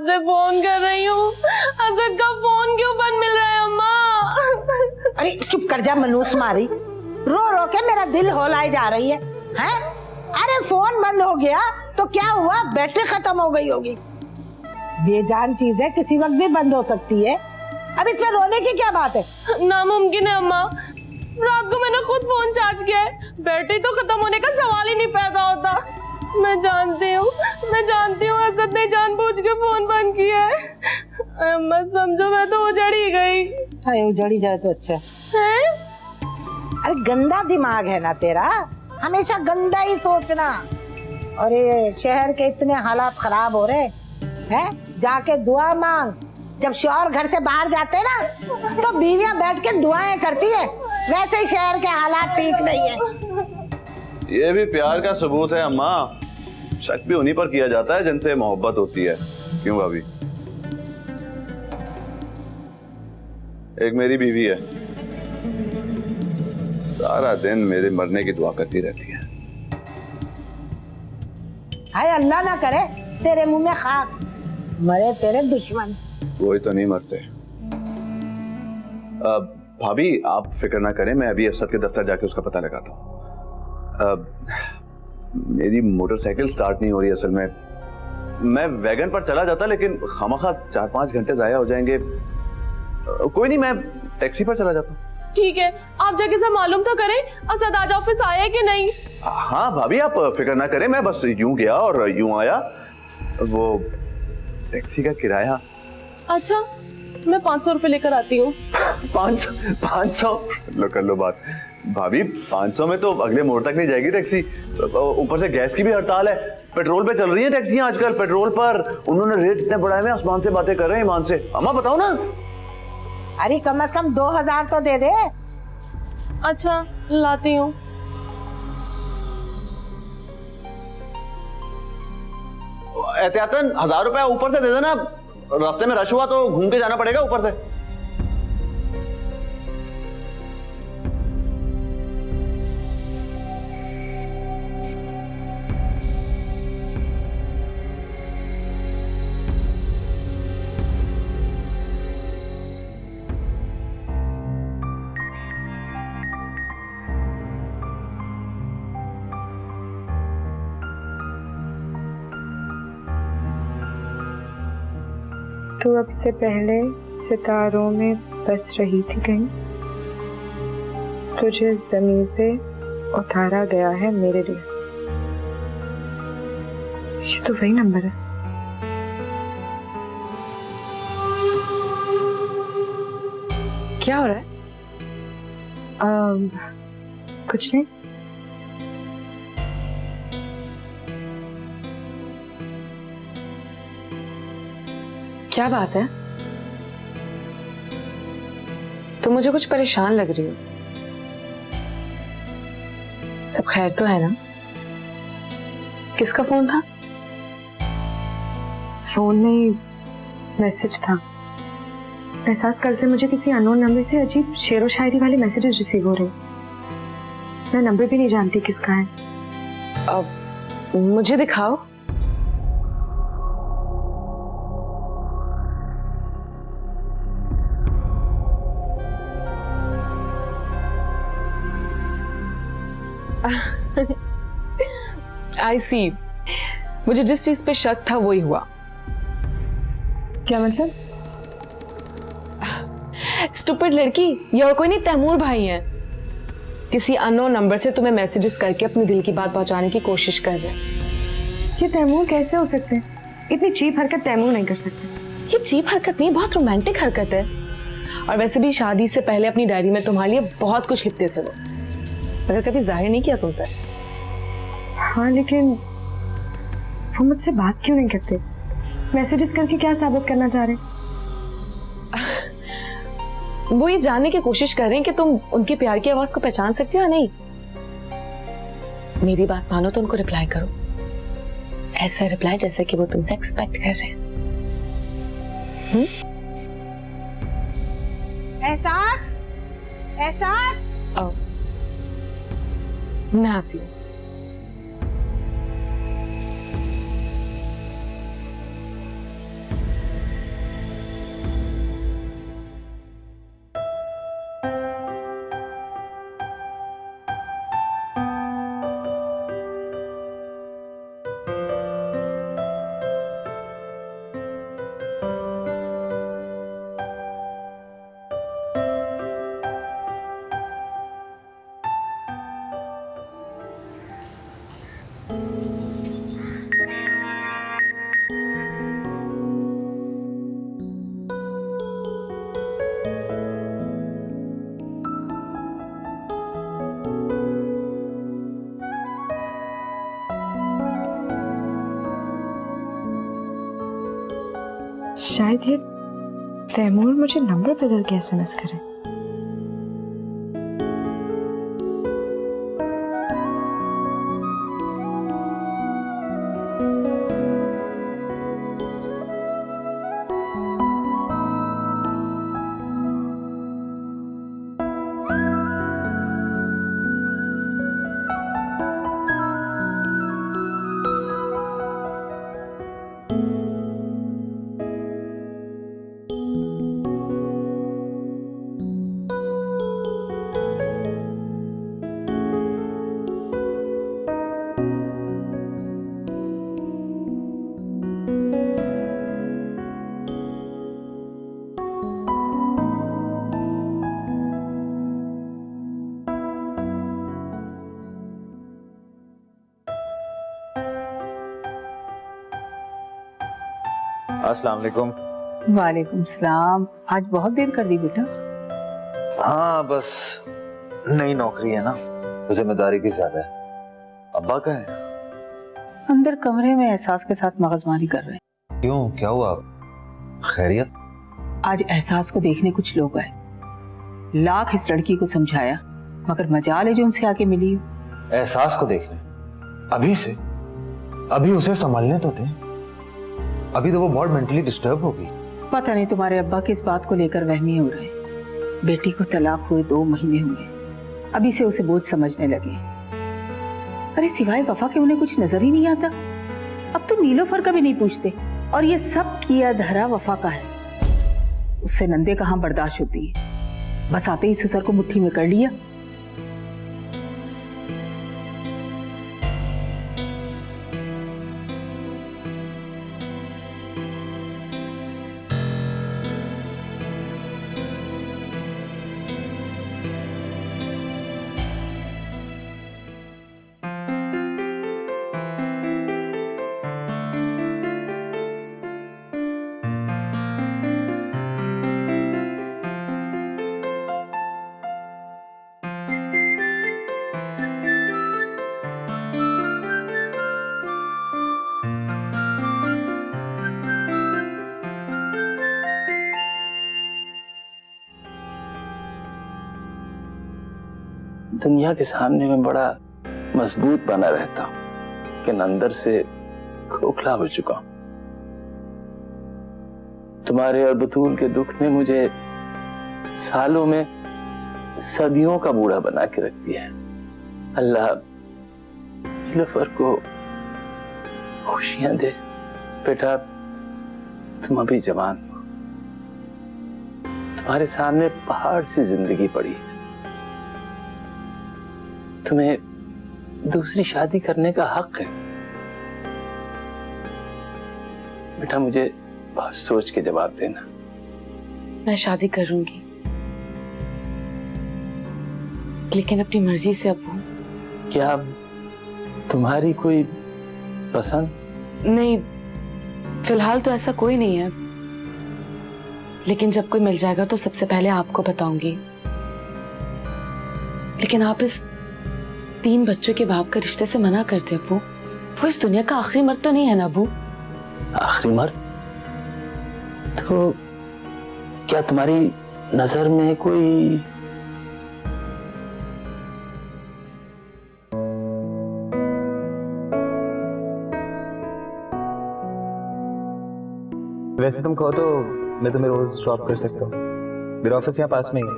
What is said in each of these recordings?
से फोन कर रही हूँ, असद का फोन क्यों बंद मिल रहा है अम्मा? अरे चुप कर जा मनूस मारी, रो रो के मेरा दिल होलाई जा रही है, हैं? अरे फोन बंद हो गया तो क्या हुआ, बैटरी खत्म हो गई होगी। बेजान चीज है, किसी वक्त भी बंद हो सकती है। अब इसमें रोने की क्या बात है? नामुमकिन है अम्मा, रात को मैंने खुद फोन चार्ज किया है, बैटरी तो खत्म होने का सवाल ही नहीं पैदा होता। मैं जानती हूँ असद ने जानबूझ के फोन बंद किया है। अम्मा समझो मैं तो उजड़ ही गई। हाय उजड़ी जाए तो अच्छा है। अरे गंदा दिमाग है ना तेरा, हमेशा गंदा ही सोचना। अरे शहर के इतने हालात खराब हो रहे हैं, जाके दुआ मांग। जब शौहर घर से बाहर जाते हैं ना तो बीवियां बैठ के दुआएं करती है, वैसे ही शहर के हालात ठीक नहीं है। ये भी प्यार का सबूत है अम्मा, शक भी उन्हीं पर किया जाता है जिनसे मोहब्बत होती है। क्यों भाभी? एक मेरी बीवी है, सारा दिन मेरे मरने की दुआ करती रहती है। हाय अल्लाह ना करे तेरे मुंह में खाक, मरे तेरे दुश्मन। वही तो नहीं मरते। भाभी आप फिक्र ना करें, मैं अभी असद के दफ्तर जाके उसका पता लगाता हूँ। मेरी मोटरसाइकिल स्टार्ट नहीं हो रही असल में। मैं वैगन पर चला जाता लेकिन खामखा 4-5 घंटे जाया हो जाएंगे। कोई नहीं, मैं टैक्सी पर चला जाता हूँ। ठीक है, आप जाके से मालूम तो करें असद आज ऑफिस आया है कि नहीं। हाँ भाभी आप फिक्र ना करें, मैं बस यूं गया और यूं आया। वो टैक्सी का किराया। अच्छा, मैं 500 रुपए लेकर आती हूँ। 500 लो कर लो बात। भाभी 500 में तो अगले मोड़ तक नहीं जाएगी टैक्सी, ऊपर से गैस की भी हड़ताल है। पेट्रोल पे चल रही है टैक्सियां आजकल, पेट्रोल पर उन्होंने रेट इतने बढ़ाए हुए, आसमान से बातें कर रहे हैं ईमान से। अम्मा बताओ ना। अरे कम से कम 2000 तो दे दे। अच्छा लाती हूँ। एहतियातन 1000 रुपया ऊपर से दे देना, रास्ते में रश हुआ तो घूम के जाना पड़ेगा ऊपर से। तू अब से पहले सितारों में बस रही थी कहीं, तुझे जमीन पे उतारा गया है मेरे लिए। ये तो वही नंबर है। क्या हो रहा है? कुछ नहीं। क्या बात है? तुम मुझे कुछ परेशान लग रही हो। सब खैर तो है ना? किसका फोन था? फोन नहीं, मैसेज था। एहसास कल से मुझे किसी अननोन नंबर से अजीब शेरो शायरी वाले मैसेजेस रिसीव हो रहे। मैं नंबर भी नहीं जानती किसका है। अब मुझे दिखाओ। आई सी, मुझे जिस चीज पे शक था वही हुआ। क्या मतलब? स्टूपिड लड़की, ये और कोई नहीं तैमूर भाई हैं। किसी अननोन नंबर से तुम्हें मैसेजेस करके अपने दिल की बात पहुंचाने की कोशिश कर रहे हैं। ये तैमूर कैसे हो सकते हैं? इतनी चीप हरकत तैमूर नहीं कर सकते। ये चीप हरकत नहीं, बहुत रोमांटिक हरकत है। और वैसे भी शादी से पहले अपनी डायरी में तुम्हारे लिए बहुत कुछ लिखते थे वो, मगर कभी जाहिर नहीं किया तुम पर। हाँ लेकिन वो मुझसे बात क्यों नहीं करते? मैसेजेस करके क्या साबित करना चाह रहे? वो ये जानने की कोशिश कर रहे हैं कि तुम उनके प्यार की आवाज को पहचान सकते हो या नहीं। मेरी बात मानो तो उनको रिप्लाई करो, ऐसा रिप्लाई जैसे कि वो तुमसे एक्सपेक्ट कर रहे हैं। एहसास, एहसास। मैं आती हूँ। शायद ये तैमूर मुझे नंबर बदल के एसएमएस करे। अस्सलाम वालेकुम। वालेकुम सलाम। आज बहुत देर कर दी बेटा। हाँ बस नई नौकरी है ना, जिम्मेदारी भी ज्यादा है। अब्बा कहाँ है? अंदर कमरे में एहसास के साथ मगजमारी कर रहे हैं। क्यों, क्या हुआ? खैरियत? आज एहसास को देखने कुछ लोग आए। लाख इस लड़की को समझाया मगर मजाल है जो उनसे आके मिली। एहसास को देखने? अभी से? अभी उसे संभालने तो थे। अभी तो वो बहुत मेंटली डिस्टर्ब होगी। पता नहीं तुम्हारे अब्बा किस बात को लेकर वहमी हो रहे। बेटी को तलाक हुए 2 महीने हुए, अभी से उसे बोझ समझने लगे। अरे सिवाय वफा के उन्हें कुछ नजर ही नहीं आता। अब तो नीलोफर का भी नहीं पूछते और ये सब किया धरा वफा का है। उससे नंदे कहाँ बर्दाश्त होती है। बस आते ही सुसर को मुट्ठी में कर लिया। दुनिया के सामने मैं बड़ा मजबूत बना रहता हूं, लेकिन अंदर से खोखला हो चुका हूं। तुम्हारे और बतूल के दुख ने मुझे सालों में सदियों का बूढ़ा बना के रख दिया है। अल्लाह नीलोफर को खुशियां दे। बेटा तुम अभी जवान हो, तुम्हारे सामने पहाड़ सी जिंदगी पड़ी है। तुम्हें दूसरी शादी करने का हक है। बेटा मुझे बहुत सोच के जवाब देना। मैं शादी करूंगी, लेकिन अपनी मर्जी से अब्बू। क्या तुम्हारी कोई पसंद? नहीं, फिलहाल तो ऐसा कोई नहीं है, लेकिन जब कोई मिल जाएगा तो सबसे पहले आपको बताऊंगी। लेकिन आप इस 3 बच्चों के बाप का रिश्ते से मना करते अब्बू। वो इस दुनिया का आखिरी मर्द तो नहीं है ना अब्बू? आखिरी मर्द? तो क्या तुम्हारी नजर में कोई वैसे तुम कहो तो मैं तुम्हें रोज ड्रॉप कर सकता हूँ। मेरा ऑफिस यहाँ पास में ही है।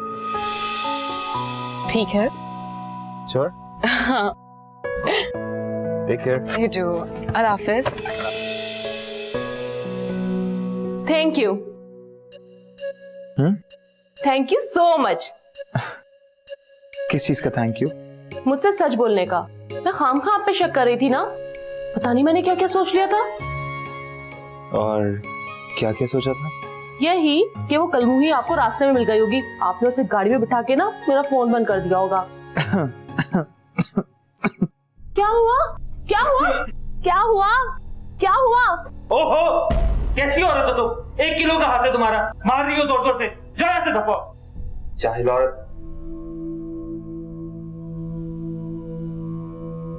ठीक है। श्योर? हाँ। Take care. You do. अल्लाह हाफिज। Thank you. Thank you so much. किस चीज का थैंक यू? मुझसे सच बोलने का। मैं खामखा आप पे शक कर रही थी ना। पता नहीं मैंने क्या क्या सोच लिया था। और क्या क्या सोचा था? यही कि वो कलमू ही आपको रास्ते में मिल गई होगी। आपने उसे गाड़ी में बिठा के ना मेरा फोन बंद कर दिया होगा। क्या हुआ? क्या हुआ? क्या हुआ? क्या हुआ? ओहो, कैसी औरत हो तुम? 1 किलो का हाथ है तुम्हारा, मार रही हो जोर जोर से। जाओ यहाँ से, धप्पो। जाहिल औरत,